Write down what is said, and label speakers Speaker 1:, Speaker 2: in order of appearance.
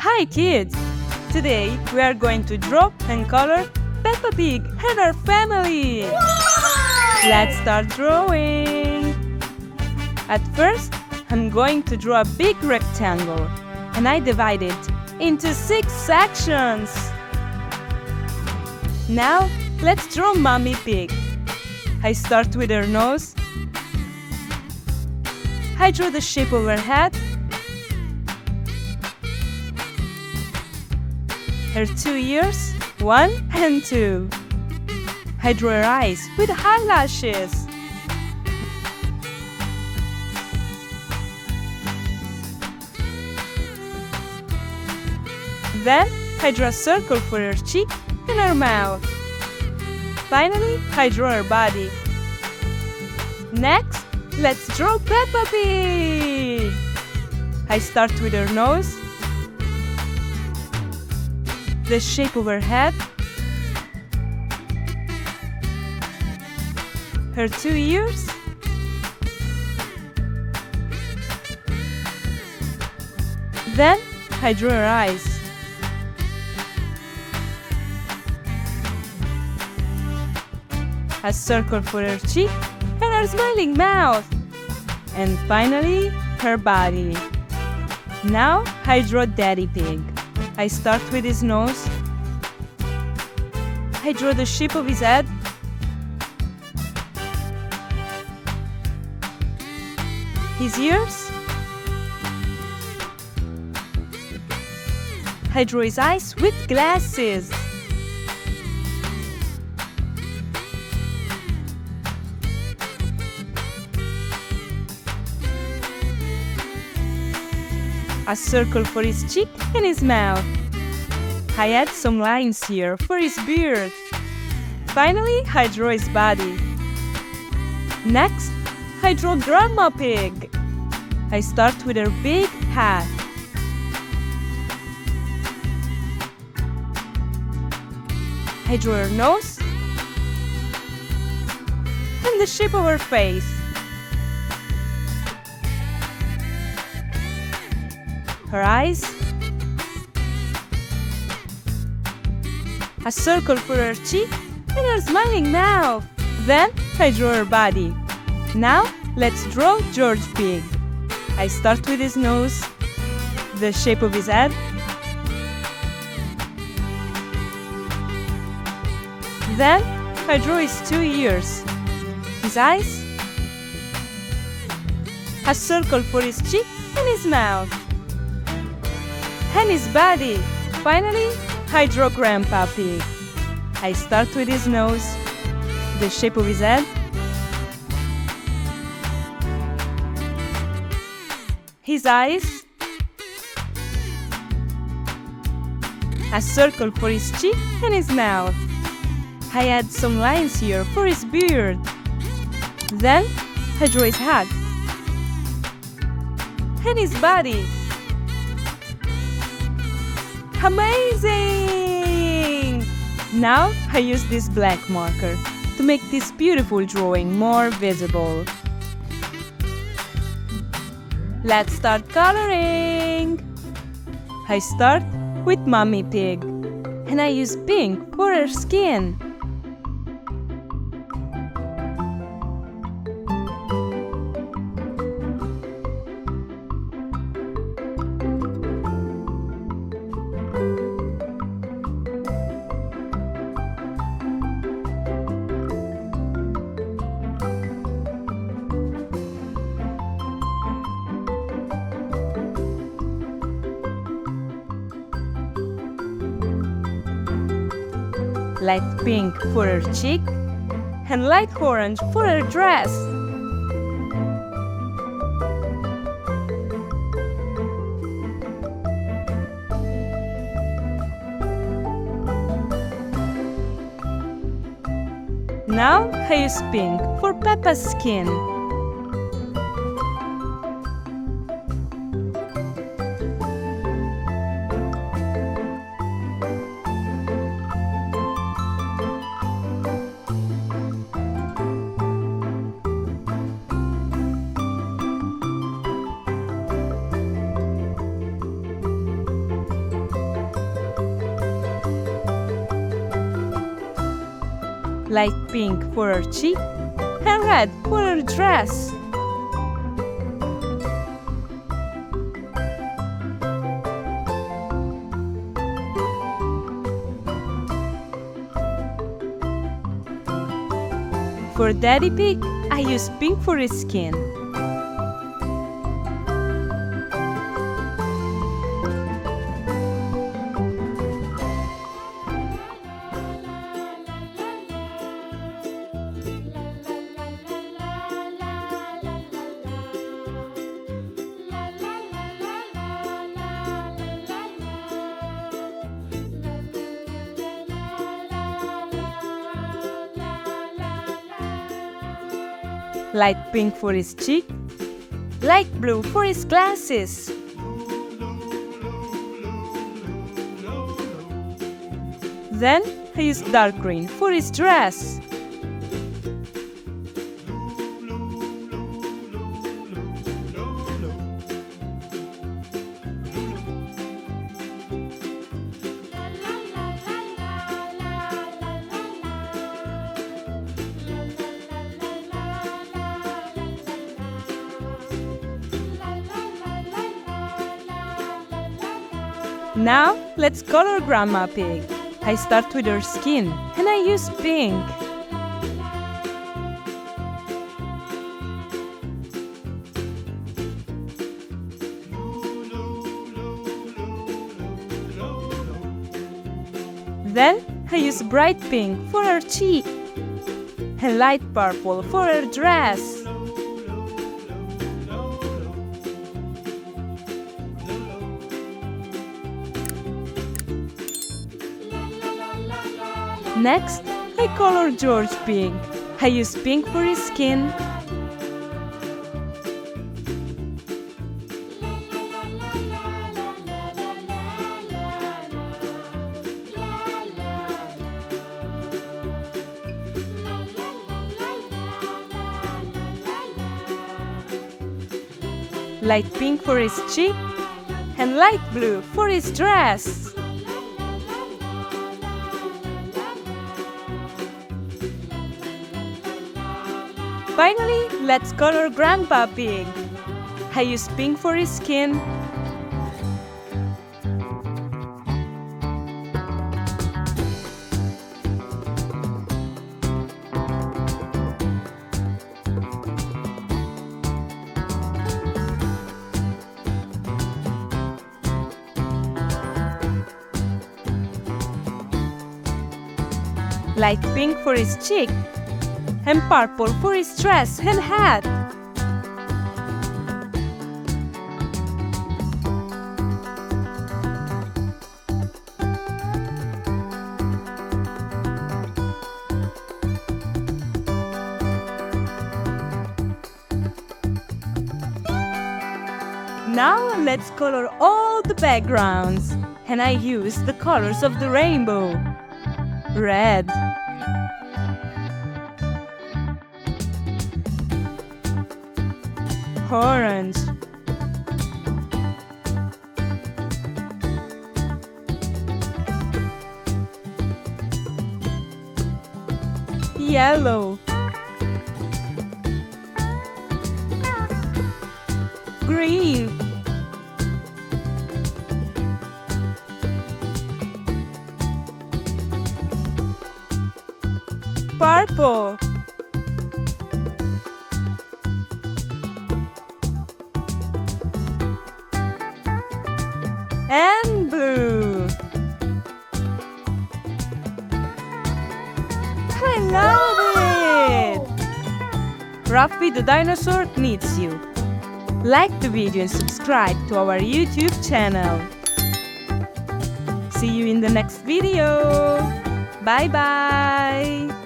Speaker 1: Hi kids! Today we are going to draw and color Peppa Pig and her family! Let's start drawing! At first, I'm going to draw a big rectangle and I divide it into 6 sections. Now, let's draw Mommy Pig. I start with her nose. I draw the shape of her head, her 2 ears, 1 and 2. I draw her eyes with eyelashes. Then I draw a circle for her cheek and her mouth. Finally, I draw her body. Next, let's draw Peppa Pig. I start with her nose, the shape of her head, her 2 ears, then I draw her eyes. A circle for her cheek and her smiling mouth. And finally, her body. Now I draw Daddy Pig. I start with his nose. I draw the shape of his head. His ears. I draw his eyes with glasses. A circle for his cheek and his mouth. I add some lines here for his beard. Finally, I draw his body. Next, I draw Grandma Pig. I start with her big hat. I draw her nose and the shape of her face. Her eyes, a circle for her cheek and her smiling mouth. Then I draw her body. Now let's draw George Pig. I start with his nose, the shape of his head, then I draw his 2 ears, his eyes, a circle for his cheek and his mouth, and his body. Finally, I draw Grandpa Pig. I start with his nose, the shape of his head, his eyes, a circle for his cheek and his mouth. I add some lines here for his beard. Then I draw his head and his body. Amazing! Now I use this black marker to make this beautiful drawing more visible. Let's start coloring! I start with Mommy Pig and I use pink for her skin. Light pink for her cheek and light orange for her dress. Now I use pink for Peppa's skin. light pink for her cheek, and red for her dress. For Daddy Pig, I use pink for his skin. Light pink for his cheek, light blue for his glasses. Then I use dark green for his dress. Now, let's color Grandma Pig. I start with her skin, and I use pink. Then, I use bright pink for her cheek, and light purple for her dress. Next, I color George pink. I use pink for his skin. Light pink for his cheek, and light blue for his dress. Finally, let's color Grandpa Pig. I use pink for his skin. Light pink for his cheek, and purple for his dress and hat. Now let's color all the backgrounds, and I use the colors of the rainbow. Red, orange, yellow, green, purple, and blue. I love it! Raffy the dinosaur needs you. Like the video and subscribe to our YouTube channel. See you in the next video. Bye bye!